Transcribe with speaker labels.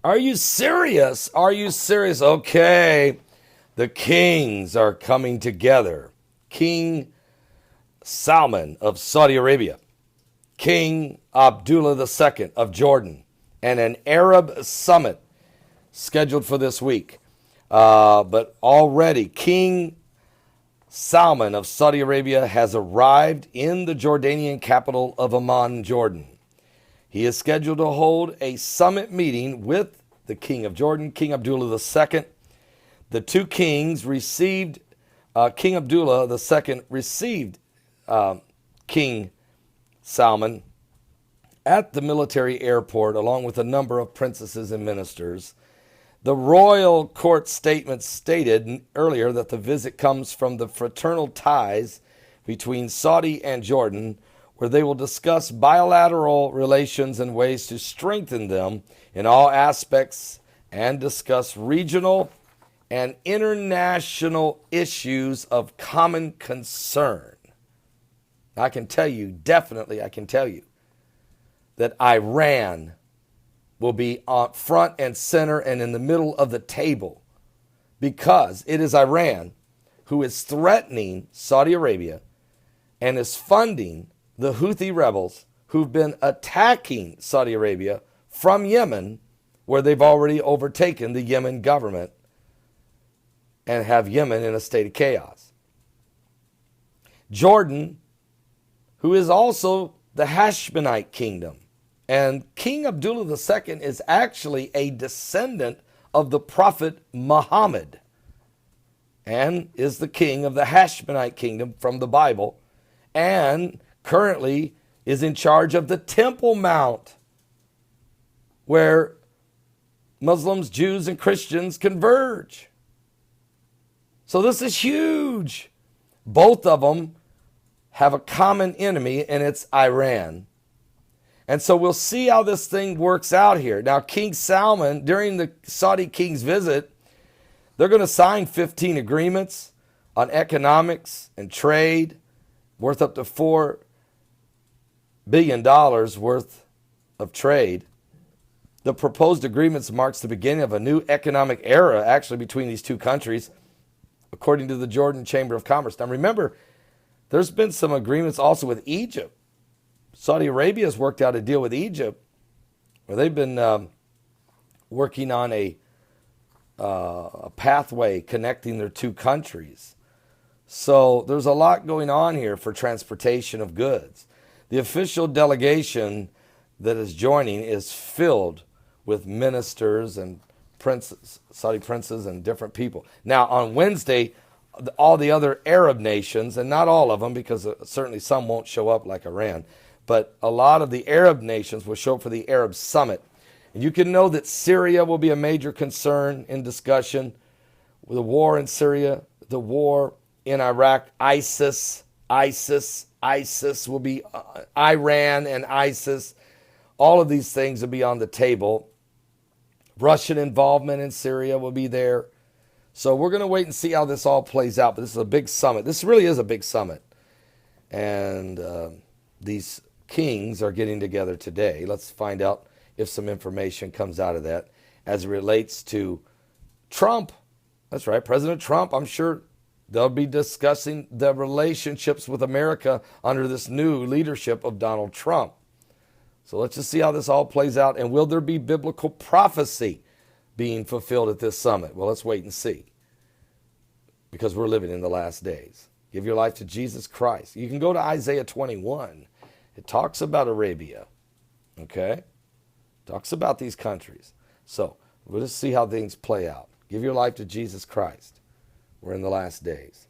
Speaker 1: Are you serious? Are you serious? Okay. The kings are coming together. King Salman of Saudi Arabia, King Abdullah II of Jordan, and an Arab summit scheduled for this week. But already, King Salman of Saudi Arabia has arrived in the Jordanian capital of Amman, Jordan. He is scheduled to hold a summit meeting with the King of Jordan, King Abdullah II. The two kings received, King Abdullah II received King Salman at the military airport along with a number of princesses and ministers. The royal court statement stated earlier that the visit comes from the fraternal ties between Saudi and Jordan, where they will discuss bilateral relations and ways to strengthen them in all aspects and discuss regional and international issues of common concern. I can tell you, definitely I can tell you, that Iran will be on front and center and in the middle of the table, because it is Iran who is threatening Saudi Arabia and is funding the Houthi rebels who've been attacking Saudi Arabia from Yemen, where they've already overtaken the Yemen government and have Yemen in a state of chaos. Jordan, who is also the Hashemite kingdom. And King Abdullah II is actually a descendant of the Prophet Muhammad and is the king of the Hashemite kingdom from the Bible, and currently is in charge of the Temple Mount, where Muslims, Jews, and Christians converge. So this is huge. Both of them have a common enemy, and it's Iran. And so we'll see how this thing works out here. Now, King Salman, during the Saudi king's visit, they're going to sign 15 agreements on economics and trade worth up to $4 billion worth of trade. The proposed agreements marks the beginning of a new economic era, actually, between these two countries, according to the Jordan Chamber of Commerce. Now, remember, there's been some agreements also with Egypt. Saudi Arabia has worked out a deal with Egypt where they've been working on a pathway connecting their two countries. So there's a lot going on here for transportation of goods. The official delegation that is joining is filled with ministers and princes, Saudi princes and different people. Now, on Wednesday, all the other Arab nations, and not all of them, because certainly some won't show up like Iran, but a lot of the Arab nations will show up for the Arab summit. And you can know that Syria will be a major concern in discussion. The war in Syria, the war in Iraq, ISIS will be Iran and ISIS. All of these things will be on the table. Russian involvement in Syria will be there. So we're going to wait and see how this all plays out. But this is a big summit. This really is a big summit. And these kings are getting together today. Let's find out if some information comes out of that as it relates to Trump. That's right, President Trump. I'm sure they'll be discussing the relationships with America under this new leadership of Donald Trump. So let's just see how this all plays out. And will there be biblical prophecy being fulfilled at this summit? Well, let's wait and see, because we're living in the last days. Give your life to Jesus Christ. You can go to Isaiah 21. It talks about Arabia, okay? Talks about these countries. So we'll just see how things play out. Give your life to Jesus Christ. We're in the last days.